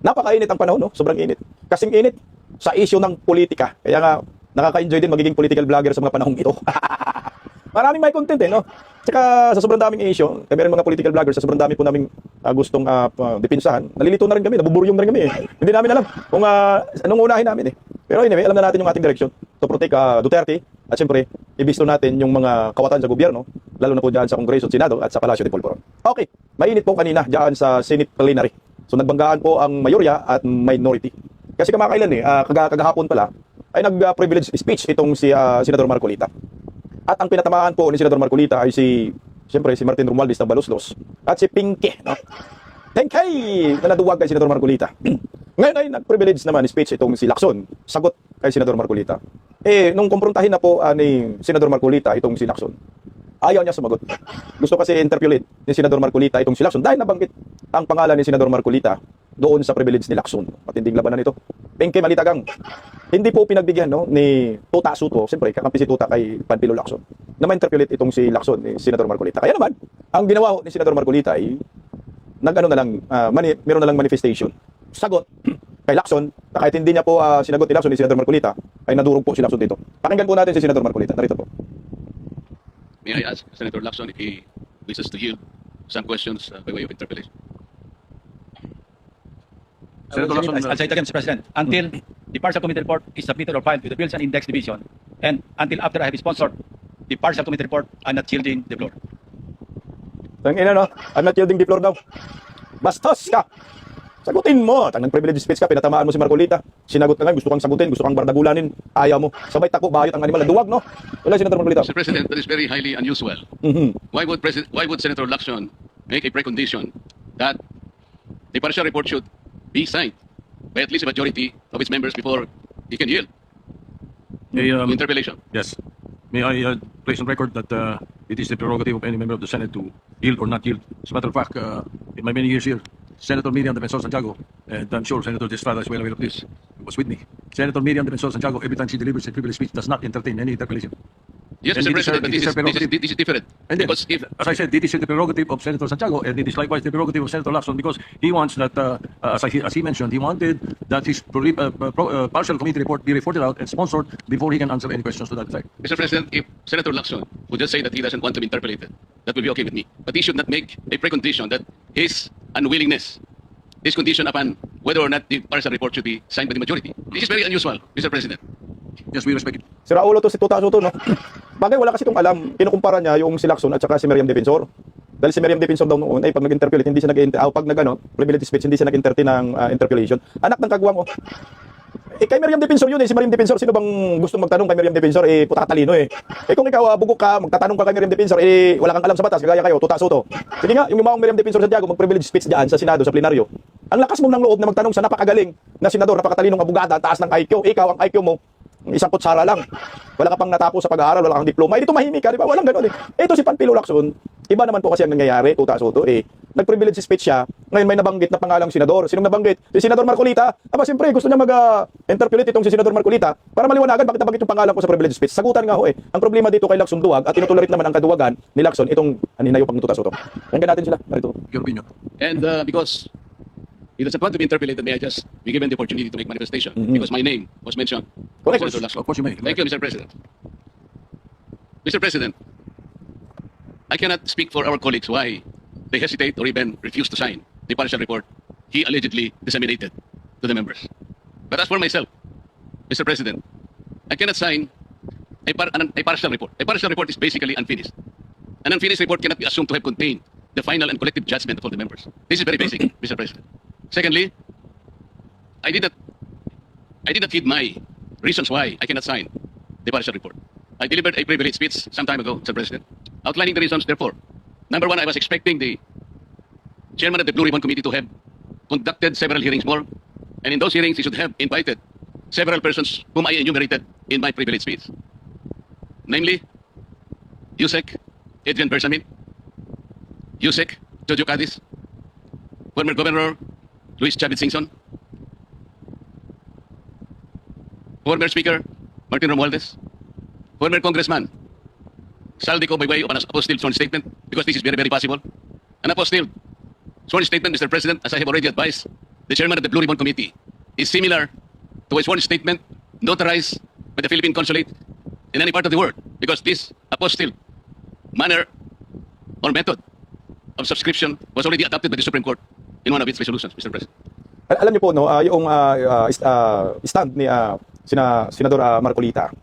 Napakainit ang panahon, no? Sobrang init. Kasing init sa issue ng politika. Kaya nga, nakaka-enjoy din magiging political vlogger sa mga panahong ito. Maraming may content no? Tsaka sa sobrang daming issue, kami rin mga political vloggers, sa sobrang dami po naming gustong dipinsahan, nalilito na rin kami, nabuburyong na rin kami Hindi namin alam kung anong unahin namin Pero anyway, alam na natin yung ating direction to protect Duterte at siyempre, ibisto natin yung mga kawatan sa gobyerno, lalo na po dyan sa Kongreso at Senado at sa Palasyo de Polvoron. Okay, mainit po kanina dyan sa Senate plenary. So nagbanggaan po ang mayorya at minority. Kasi kamakailan kagahapon pala, ay nag-privilege speech itong si Senador Marcolita. At ang pinatamaan po ni Senador Marcolita ay siyempre si Martin Romualdez ng Baluslos at si Pinky, no? Pinky na naduwag kay Senador Marcolita. Ngayon ay nag-privilege naman speech itong si Lacson, sagot kay Senador Marcolita. Nung kumprontahin na po ni Senador Marcolita itong si Lacson, ayaw niya sumagot. Gusto kasi interpolate ni Senador Marcolita itong si Lacson dahil nabanggit ang pangalan ni Senador Marcolita doon sa privilege ni Lacson. Matinding labanan ito. Pinky Malitagang. Hindi po pinagbigyan ni Tuta Soto, siyempre kakampi si Tuta kay Panfilo Lacson, na ma-interpolate itong si Lacson ni Senador Marcolita. Kaya naman, ang ginawa ni Senador Marcolita ay meron na lang manifestation. Sagot kay Lacson, na kahit hindi niya po sinagot ni Lacson ni Senador Marcolita, ay nadurog po si Lacson dito. Pakinggan po natin si Senador Marcolita. Narito po. May I ask Senator Lacson if he wishes to yield some questions by way of interpellation? Senator Lacson, I'll say it again, Mr. President. Until the partial committee report is submitted or filed with the Bills and Index Division, and until after I have sponsored the partial committee report, I'm not yielding the floor. Tangina, no? I'm not yielding the floor daw. Bastos ka! Sagutin mo! Tangang privilege speech ka, pinatamaan mo si Marcolita. Sinagot ka nga, gusto kang sagutin, gusto kang bardagulanin. Ayaw mo. Sabay tako, bayot ang animal. Duwag, no? Wala, Senator Marcolita. Mr. President, that is very highly unusual. Why would Senator Lacson make a precondition that the partial report should be signed by at least a majority of its members before he can yield to interpellation? Yes. May I place on record that it is the prerogative of any member of the Senate to yield or not yield. As a matter of fact, in my many years here, Senator Miriam Defensor Santiago, and I'm sure Senator Estrada is well aware of this, was with me. Senator Miriam Defensor Santiago, every time she delivers a privilege speech, does not entertain any interpellation. Yes, And Mr. it is her- President, but it is her prerogative. this is different. And then, Because if as I said, it is the prerogative of Senator Santiago, and it is likewise the prerogative of Senator Lacson, because he wants that, as he mentioned, he wanted that his partial committee report be reported out and sponsored before he can answer any questions to that effect. Mr. President, if Senator Lacson would just say that he doesn't want to be interpellated, that will be okay with me. But he should not make a precondition that his unwillingness is conditioned upon whether or not the partial report should be signed by the majority. This is very unusual, Mr. President. Yes, we respect it. Sira ulo to si Tuta Soto, no? Bagay, wala kasi itong alam. Kinukumpara niya yung si Lacson at saka si Miriam Defensor. Dahil si Miriam Defensor daw noon, pag nag-interpellate, hindi siya pag privilege speech, hindi siya nag-entertain ng interpellation. Anak ng kagwang, kay Miriam Defensor yun si Miriam Defensor, sino bang gusto magtanong kay Miriam Defensor? Putatalino kung ikaw bugok ka, magtatanong ka kay Miriam Defensor, wala kang alam sa batas, kagaya kayo, Tuta Soto. Sige nga, yung mga Miriam Defensor Santiago, mag-privilege speech diyan sa Senado, sa plenaryo. Ang lakas mo ng loob na magtanong sa napakagaling na senador, napakatalinong abogada, taas ng IQ. Ikaw, ang IQ mo, isang kutsara lang. Wala ka pang natapos sa pag-aaral, wala kang diploma. Dito mahimik ka, di ba? Walang gano'n Ito si Panfilo Lacson, iba naman po kasi ang nangyayari, Tuta Soto, nag-privilege speech siya, ngayon may nabanggit na pangalang senador. Sinong nabanggit? Si Senador Marcolita. Siyempre, gusto niya mag-interpolate itong si Senador Marcolita para maliwanagan bakit nabanggit yung pangalan ko sa privilege speech. Sagutan nga Ang problema dito kay Lacson duwag at tinutolerate naman ang kaduwagan ni Lacson itong aninayo pang Tuta Soto. Hanggang natin sila. Narito. Your opinion. And because he doesn't want to be interpellated, may I just be given the opportunity to make manifestation because my name was mentioned. Correct. Senator Lacson. Of course you may. Thank you, Mr. President. Mr. President, I cannot speak for our colleagues why they hesitate or even refuse to sign the partial report he allegedly disseminated to the members. But as for myself, Mr. President, I cannot sign a partial report. A partial report is basically unfinished. An unfinished report cannot be assumed to have contained the final and collective judgment of all the members. This is very basic, Mr. President. Secondly, I did not give my reasons why I cannot sign the partial report. I delivered a privilege speech some time ago, Mr. President, outlining the reasons therefore. Number one, I was expecting the chairman of the Blue Ribbon Committee to have conducted several hearings more, and in those hearings he should have invited several persons whom I enumerated in my privilege speech. Namely, Yusek Adrian Bersamin, Yusek Jojo Cadiz, former Governor Luis Chavez Singson, former Speaker Martin Romualdez, former Congressman Saldico by way of an apostilled sworn statement, because this is very, very possible. An apostilled sworn statement, Mr. President, as I have already advised, the chairman of the Blue Ribbon Committee is similar to a sworn statement notarized by the Philippine Consulate in any part of the world, because this apostille manner or method of subscription was already adopted by the Supreme Court in one of its resolutions, Mr. President. Alam niyo po, no, yung stand ni Senador Marcolita,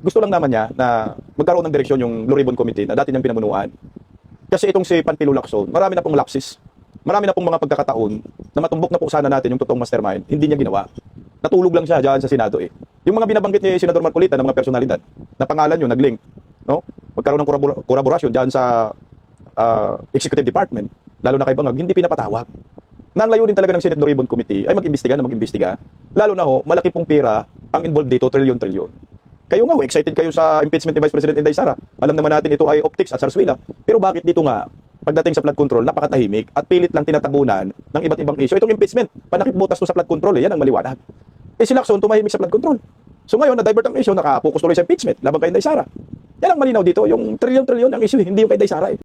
gusto lang naman niya na magkaroon ng direksyon yung Blue Ribbon Committee na dati niyang pinamunuan. Kasi itong si Panfilo Lacson, marami na pong lapses. Marami na pong mga pagkakataon na matumbok na po sana natin yung totoong mastermind. Hindi niya ginawa. Natulog lang siya dyan sa Senado eh. Yung mga binabanggit ni Senador Marcolita ng mga personalidad na pangalan nyo, nag-link, no? Magkaroon ng kolaborasyon dyan sa Executive Department, lalo na kay Bangag, hindi pinapatawag. Na ang layunin talaga ng Senate Blue Ribbon Committee ay mag-imbestiga. Lalo na ho, malaki pong pera ang involved dito, trilyon-trilyon. Kayo nga, excited kayo sa impeachment ni Vice President Inday Sara. Alam naman natin ito ay optics at sarswila. Pero bakit dito nga, pagdating sa flood control, napakatahimik at pilit lang tinatabunan ng iba't ibang issue. Itong impeachment, panakip butas to sa flood control, yan ang maliwanag. Si Lacson tumahimik sa flood control. So ngayon, na-divert ang issue, nakapokus tuloy sa impeachment laban kay Inday Sara. Yan ang malinaw dito, yung trilyon-trilyon ang issue, hindi yung kay Inday Sara eh.